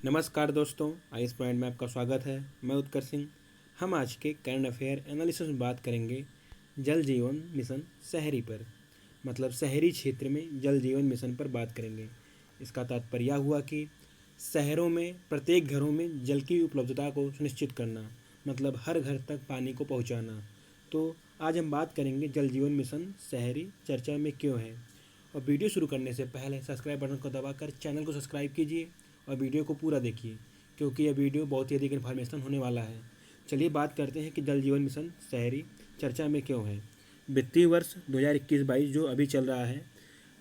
नमस्कार दोस्तों, ice point में आपका स्वागत है। मैं उत्कर्ष सिंह। हम आज के करंट अफेयर एनालिसिस में बात करेंगे जल जीवन मिशन शहरी पर, मतलब शहरी क्षेत्र में जल जीवन मिशन पर बात करेंगे। इसका तात्पर्य यह हुआ कि शहरों में प्रत्येक घरों में जल की उपलब्धता को सुनिश्चित करना, मतलब हर घर तक पानी को पहुंचाना। तो आज हम बात करेंगे जल जीवन मिशन शहरी चर्चा में क्यों है। और वीडियो शुरू करने से पहले सब्सक्राइब बटन को दबाकर चैनल को सब्सक्राइब कीजिए और वीडियो को पूरा देखिए, क्योंकि यह वीडियो बहुत ही अधिक इन्फॉर्मेशन होने वाला है। चलिए बात करते हैं कि जल जीवन मिशन शहरी चर्चा में क्यों है। वित्तीय वर्ष 2021-22 जो अभी चल रहा है,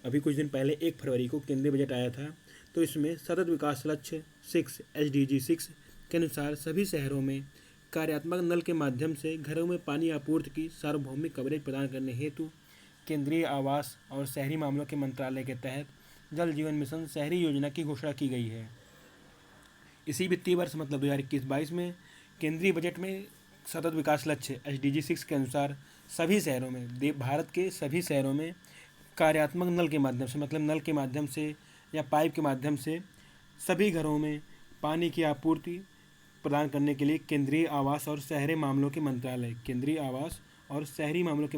अभी कुछ दिन पहले 1 फरवरी को केंद्रीय बजट आया था। तो इसमें सतत विकास लक्ष्य 6 SDG 6 के अनुसार सभी शहरों में कार्यात्मक नल के माध्यम से घरों में पानी आपूर्ति की सार्वभौमिक कवरेज प्रदान करने हेतु केंद्रीय आवास और शहरी मामलों के मंत्रालय के तहत जल जीवन मिशन शहरी योजना की घोषणा की गई है। इसी वित्तीय वर्ष मतलब 2021-22 में केंद्रीय बजट में सतत विकास लक्ष्य SDG 6 के अनुसार सभी शहरों में, भारत के सभी शहरों में कार्यात्मक नल के माध्यम से, मतलब नल के माध्यम से या पाइप के माध्यम से सभी घरों में पानी की आपूर्ति प्रदान करने के लिए केंद्रीय आवास और शहरी मामलों के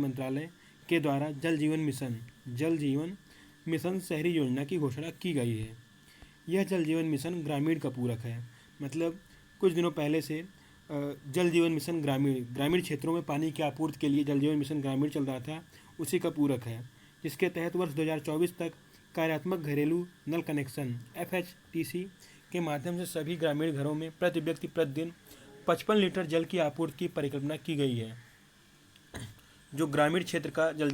मंत्रालय के द्वारा जल जीवन मिशन शहरी योजना की घोषणा की गई है। यह जल जीवन मिशन ग्रामीण का पूरक है, मतलब कुछ दिनों पहले से जल जीवन मिशन ग्रामीण क्षेत्रों में पानी की आपूर्ति के लिए जल जीवन मिशन ग्रामीण चल रहा था, उसी का पूरक है, जिसके तहत वर्ष 2024 तक कार्यात्मक घरेलू नल कनेक्शन FHTC के माध्यम से सभी ग्रामीण घरों में प्रति व्यक्ति प्रतिदिन 55 लीटर जल की आपूर्ति की परिकल्पना की गई है। जो ग्रामीण क्षेत्र का जल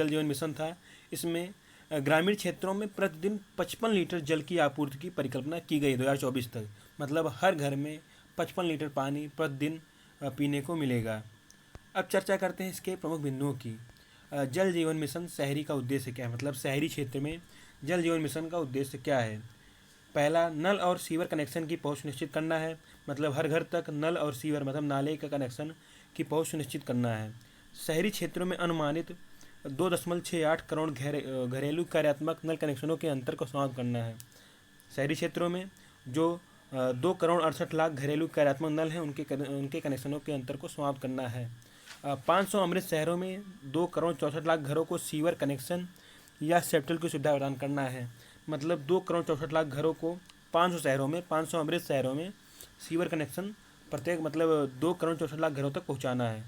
जीवन मिशन था, इसमें ग्रामीण क्षेत्रों में प्रतिदिन 55 लीटर जल की आपूर्ति की परिकल्पना की गई 2024 तक, मतलब हर घर में 55 लीटर पानी प्रतिदिन पीने को मिलेगा। अब चर्चा करते हैं इसके प्रमुख बिंदुओं की। जल जीवन मिशन शहरी का उद्देश्य क्या है, मतलब शहरी क्षेत्र में जल जीवन मिशन का उद्देश्य क्या है। पहला, नल और सीवर कनेक्शन की पहुंच सुनिश्चित करना है, मतलब हर घर तक नल और सीवर मतलब नाले का कनेक्शन की पहुंच सुनिश्चित करना है। शहरी क्षेत्रों में अनुमानित 2.68 करोड़ घरेलू कार्यात्मक नल कनेक्शनों के अंतर को समाप्त करना है। शहरी क्षेत्रों में जो 2,68,00,000 घरेलू कार्यात्मक नल हैं, उनके कनेक्शनों के अंतर को समाप्त करना है। 500 अमृत शहरों में 2,64,00,000 घरों को सीवर कनेक्शन या सेप्टल की सुविधा प्रदान करना है, मतलब 2,64,00,000 घरों को 500 अमृत शहरों में सीवर कनेक्शन प्रत्येक, मतलब 2,64,00,000 घरों तक पहुँचाना है।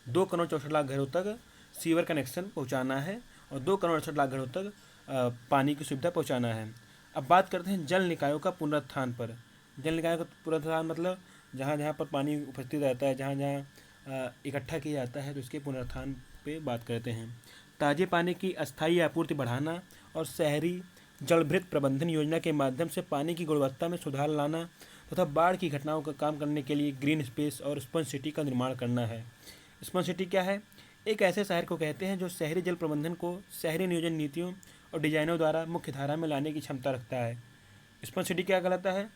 2,64,00,000 घरों तक सीवर कनेक्शन पहुंचाना है और 2,68,00,000 घरों तक पानी की सुविधा पहुंचाना है। अब बात करते हैं जल निकायों का पुनरुत्थान पर। जल निकायों का पुनरुत्थान मतलब जहाँ जहाँ पर पानी उपस्थित रहता है, जहाँ जहाँ इकट्ठा किया जाता है, तो इसके पुनरुत्थान पे बात करते हैं। ताज़े पानी की अस्थायी आपूर्ति बढ़ाना और शहरी जलभृत प्रबंधन योजना के माध्यम से पानी की गुणवत्ता में सुधार लाना तथा बाढ़ की घटनाओं का काम करने के लिए ग्रीन स्पेस और स्पंज सिटी का निर्माण करना है। स्पंज सिटी क्या है? एक ऐसे शहर को कहते हैं जो शहरी जल प्रबंधन को शहरी नियोजन नीतियों और डिजाइनों द्वारा मुख्य धारा में लाने की क्षमता रखता है। स्पंज सिटी क्या कहलाता है?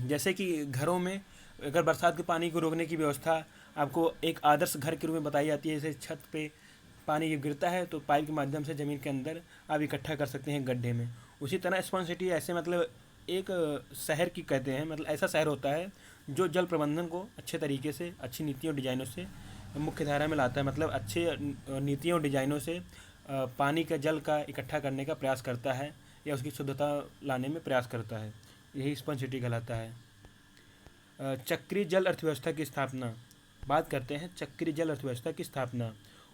जैसे कि घरों में अगर बरसात के पानी को रोकने की व्यवस्था आपको एक आदर्श घर के रूप में बताई जाती है, जैसे छत पे पानी गिरता है तो पाइप के माध्यम से ज़मीन के अंदर आप इकट्ठा कर सकते हैं गड्ढे में। उसी तरह स्पंज सिटी ऐसे मतलब एक शहर की कहते हैं, मतलब ऐसा शहर होता है जो जल प्रबंधन को अच्छे तरीके से, अच्छी नीतियों और डिजाइनों से मुख्य धारा में लाता है, मतलब अच्छे नीतियों और डिजाइनों से पानी का जल का इकट्ठा करने का प्रयास करता है या उसकी शुद्धता लाने में प्रयास करता है। यही स्पंज सिटी कहलाता है। चक्रीय जल अर्थव्यवस्था की स्थापना। बात करते हैं चक्रीय जल अर्थव्यवस्था की स्थापना।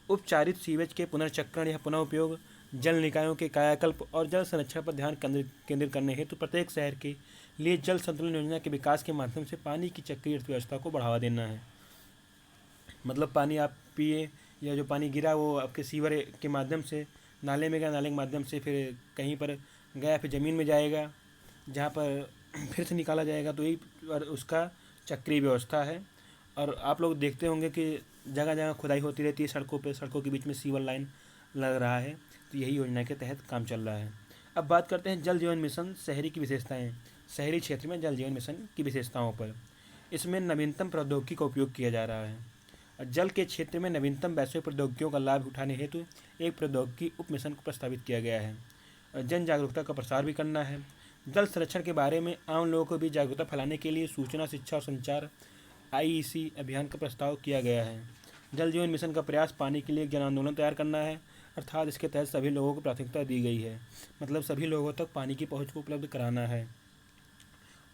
उपचारित सीवेज के पुनर्चक्रण या पुनः उपयोग, जल निकायों के कायाकल्प और जल संरक्षण पर ध्यान केंद्रित करने हेतु प्रत्येक शहर के लिए जल संतुलन योजना के विकास के माध्यम से पानी की चक्रीय अर्थव्यवस्था को बढ़ावा देना है। मतलब पानी आप पिए या जो पानी गिरा वो आपके सीवर के माध्यम से नाले में गया, नाले के माध्यम से फिर कहीं पर गया, फिर ज़मीन में जाएगा, जहाँ पर फिर से निकाला जाएगा, तो यही उसका चक्रीय व्यवस्था है। और आप लोग देखते होंगे कि जगह जगह खुदाई होती रहती है सड़कों पे, सड़कों के बीच में सीवर लाइन लग रहा है, तो यही योजना के तहत काम चल रहा है। अब बात करते हैं जल जीवन मिशन शहरी की विशेषताएँ। शहरी क्षेत्र में जल जीवन मिशन की विशेषताओं पर। इसमें नवीनतम प्रौद्योगिकी का उपयोग किया जा रहा है। जल के क्षेत्र में नवीनतम वैश्विक प्रौद्योगिकियों का लाभ उठाने हेतु एक प्रौद्योगिकी उप मिशन को प्रस्तावित किया गया है। जन जागरूकता का प्रसार भी करना है। जल संरक्षण के बारे में आम लोगों को भी जागरूकता फैलाने के लिए सूचना, शिक्षा और संचार आईईसी अभियान का प्रस्ताव किया गया है। जल जीवन मिशन का प्रयास पानी के लिए एक जन आंदोलन तैयार करना है, अर्थात इसके तहत सभी लोगों को प्राथमिकता दी गई है, मतलब सभी लोगों तक पानी की पहुंच को उपलब्ध कराना है।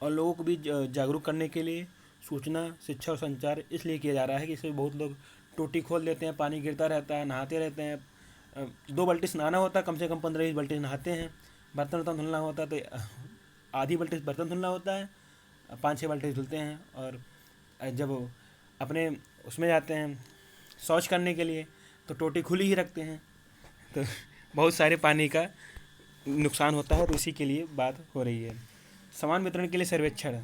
और लोगों को भी जागरूक करने के लिए सूचना, शिक्षा और संचार इसलिए किया जा रहा है कि इसमें बहुत लोग टोटी खोल देते हैं, पानी गिरता रहता है, नहाते रहते हैं। 2 बाल्टी से नहाना होता है, कम से कम 15-20 बाल्टी नहाते हैं। बर्तन वर्तन धुलना होता है तो आधी बाल्टी से बर्तन धुलना होता है, 5-6 बाल्टी धुलते हैं। और जब अपने उसमें जाते हैं शौच करने के लिए तो टोटी खुली ही रखते हैं, तो बहुत सारे पानी का नुकसान होता है। तो इसी के लिए बात हो रही है। समान वितरण के लिए सर्वेक्षण,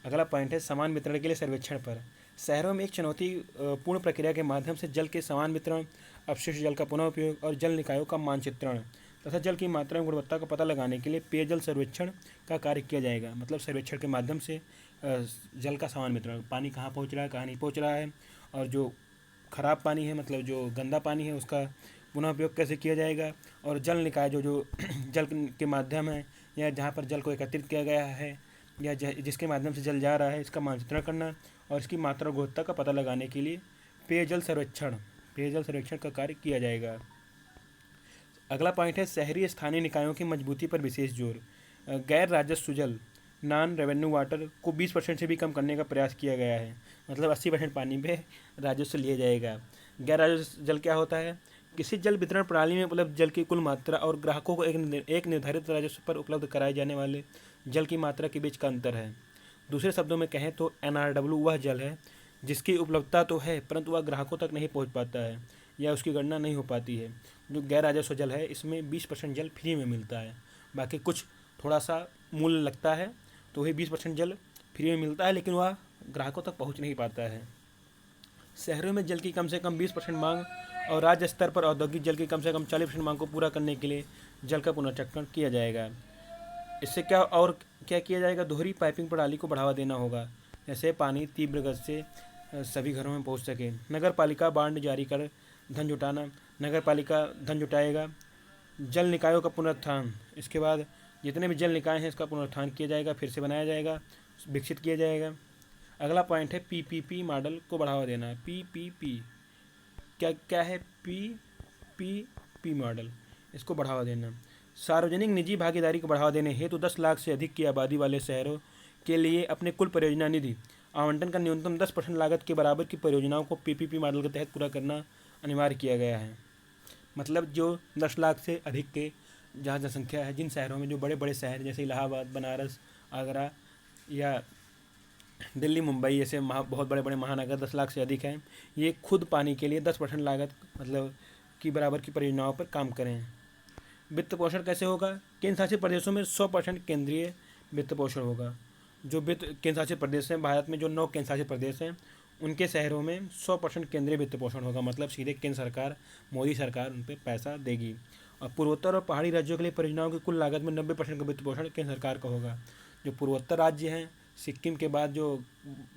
अगला पॉइंट है समान वितरण के लिए सर्वेक्षण पर। शहरों में एक चुनौतीपूर्ण प्रक्रिया के माध्यम से जल के समान वितरण, अपशिष्ट जल का पुनः उपयोग और जल निकायों का मानचित्रण तथा जल की मात्रा एवं गुणवत्ता का पता लगाने के लिए पेयजल सर्वेक्षण का कार्य किया जाएगा। मतलब सर्वेक्षण के माध्यम से जल का समान वितरण, पानी कहाँ पहुँच रहा है, कहाँ नहीं पहुँच रहा है, और जो खराब पानी है, मतलब जो गंदा पानी है, उसका पुनः उपयोग कैसे किया जाएगा। और जल निकाय जो जल के माध्यम है या जहाँ पर जल को एकत्रित किया गया है या जिसके माध्यम से जल जा रहा है, इसका मानचित्रण करना और इसकी मात्रा और गुणवत्ता का पता लगाने के लिए पेयजल सर्वेक्षण का कार्य किया जाएगा। अगला पॉइंट है शहरी स्थानीय निकायों की मजबूती पर विशेष जोर। गैर राजस्व जल, नॉन रेवेन्यू वाटर को 20% से भी कम करने का प्रयास किया गया है। मतलब 80% पानी पे राजस्व लिया जाएगा। गैर राजस्व जल क्या होता है? किसी जल वितरण प्रणाली में उपलब्ध जल की कुल मात्रा और ग्राहकों को एक निर्धारित राजस्व पर उपलब्ध कराए जाने वाले जल की मात्रा के बीच का अंतर है। दूसरे शब्दों में कहें तो NRW वह जल है जिसकी उपलब्धता तो है परंतु वह ग्राहकों तक नहीं पहुंच पाता है या उसकी गणना नहीं हो पाती है। जो गैर राजस्व जल है इसमें 20% जल फ्री में मिलता है, बाकी कुछ थोड़ा सा मूल्य लगता है, तो वही 20% जल फ्री में मिलता है लेकिन वह ग्राहकों तक पहुंच नहीं पाता है। शहरों में जल की कम से कम 20% मांग और राज्य स्तर पर औद्योगिक जल की कम से कम 40% मांग को पूरा करने के लिए जल का पुनर्चक्रण किया जाएगा। इससे क्या किया जाएगा? दोहरी पाइपिंग प्रणाली को बढ़ावा देना होगा, जैसे पानी तीव्र गति से सभी घरों में पहुंच सके। नगर पालिका बांड जारी कर धन जुटाना, नगर पालिका धन जुटाएगा। जल निकायों का पुनरुत्थान, इसके बाद जितने भी जल निकाय हैं इसका पुनरुत्थान किया जाएगा, फिर से बनाया जाएगा, विकसित किया जाएगा। अगला पॉइंट है PPP मॉडल को बढ़ावा देना। PPP क्या है? PPP मॉडल, इसको बढ़ावा देना। सार्वजनिक निजी भागीदारी को बढ़ावा देने हेतु 10 लाख से अधिक की आबादी वाले शहरों के लिए अपने कुल परियोजना निधि आवंटन का न्यूनतम 10% लागत के बराबर की परियोजनाओं को PPP मॉडल के तहत पूरा करना अनिवार्य किया गया है। मतलब जो 10 लाख से अधिक के जहाँ जनसंख्या है, जिन शहरों में, जो बड़े बड़े शहर जैसे इलाहाबाद, बनारस, आगरा या दिल्ली, मुंबई ऐसे बहुत बड़े बड़े महानगर 10 लाख से अधिक हैं, ये खुद पानी के लिए 10% लागत मतलब की बराबर की परियोजनाओं पर काम करें। वित्त पोषण कैसे होगा? केंद्र शासित प्रदेशों में 100% केंद्रीय वित्त पोषण होगा। जो केंद्र शासित प्रदेश हैं, भारत में जो 9 केंद्र शासित प्रदेश हैं, उनके शहरों में 100% केंद्रीय वित्त पोषण होगा। मतलब सीधे केंद्र सरकार, मोदी सरकार उन पर पैसा देगी। और पूर्वोत्तर और पहाड़ी राज्यों के लिए परियोजनाओं की कुल लागत में 90% का वित्त पोषण केंद्र सरकार का होगा। जो पूर्वोत्तर राज्य हैं, सिक्किम के बाद जो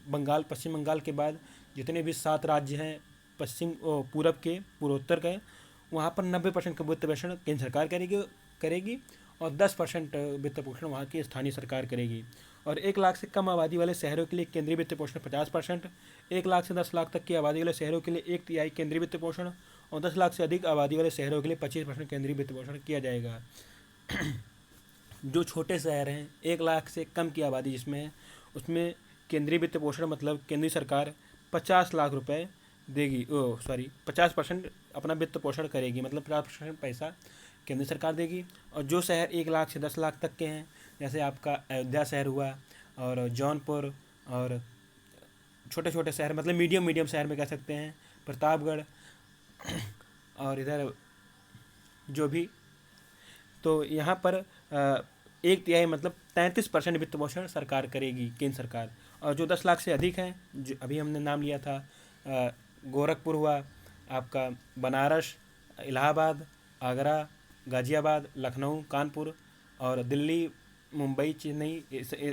पश्चिम बंगाल के बाद जितने भी 7 राज्य हैं पूरब के, पूर्वोत्तर के, वहाँ पर 90% का वित्त पोषण केंद्र सरकार करेगी और 10% वित्त पोषण वहाँ की स्थानीय सरकार करेगी। और 1 लाख से कम आबादी वाले शहरों के लिए केंद्रीय वित्त पोषण 50%, 1 लाख से 10 लाख तक की आबादी वाले शहरों के लिए 1/3 केंद्रीय वित्त पोषण और 10 लाख से अधिक आबादी वाले शहरों के लिए 25% केंद्रीय वित्त पोषण किया जाएगा। जो छोटे शहर हैं, 1 लाख से कम की आबादी जिसमें है, उसमें केंद्रीय वित्त पोषण मतलब केंद्रीय सरकार 50 लाख रुपए देगी, 50% अपना वित्त पोषण करेगी, मतलब 50% पैसा केंद्र सरकार देगी। और जो शहर 1 लाख से 10 लाख तक के हैं, जैसे आपका अयोध्या शहर हुआ और जौनपुर और छोटे छोटे शहर, मतलब मीडियम शहर में कह सकते हैं, प्रतापगढ़ और इधर जो भी, तो यहाँ पर 1/3 मतलब 33% वित्त पोषण सरकार करेगी, केंद्र सरकार। और जो 10 लाख से अधिक हैं, जो अभी हमने नाम लिया था, गोरखपुर हुआ आपका, बनारस, इलाहाबाद, आगरा, गाजियाबाद, लखनऊ, कानपुर और दिल्ली, मुंबई, चेन्नई,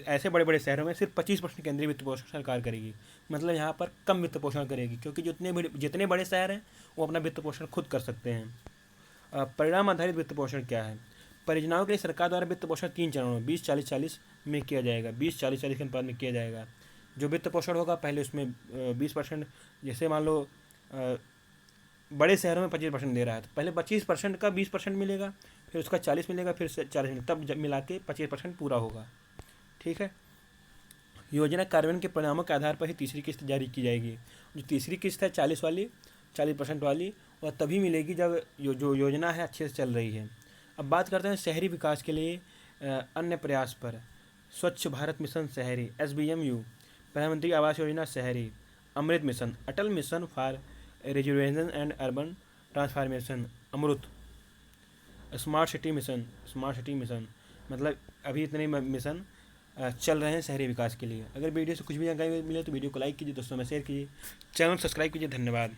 ऐसे बड़े बड़े शहरों में सिर्फ 25% केंद्रीय वित्त पोषण सरकार करेगी। मतलब यहाँ पर कम वित्त पोषण करेगी, क्योंकि जितने बड़े शहर हैं वो अपना वित्त पोषण खुद कर सकते हैं। परिणाम आधारित वित्त पोषण क्या है? परियोजनाओं के लिए सरकार द्वारा वित्त पोषण 3 चरणों 20-40-40 में किया जाएगा। 20-40-40 के अनुपात में किया जाएगा। जो वित्त पोषण होगा पहले उसमें 20%, जैसे मान लो बड़े शहरों में 25% दे रहा है तो पहले 25% का 20% मिलेगा, फिर उसका 40 मिलेगा, फिर 40, तब जब मिला के 25% पूरा होगा। ठीक है। योजना कार्यान्वयन के परिणामों के आधार पर ही तीसरी किस्त जारी की जाएगी। जो तीसरी किस्त है 40% वाली, वह तभी मिलेगी जब जो योजना है अच्छे से चल रही है। अब बात करते हैं शहरी विकास के लिए अन्य प्रयास पर। स्वच्छ भारत मिशन शहरी SBMU, प्रधानमंत्री Awas Yojana Shahari, Amrit mission, Atal mission for rejuvenation and urban transformation Amrit, smart city mission, मतलब अभी इतने मिशन चल रहे हैं शहरी विकास के लिए। अगर वीडियो से कुछ भी जानकारी मिले तो वीडियो को लाइक कीजिए, दोस्तों में शेयर कीजिए, चैनल सब्सक्राइब कीजिए। धन्यवाद।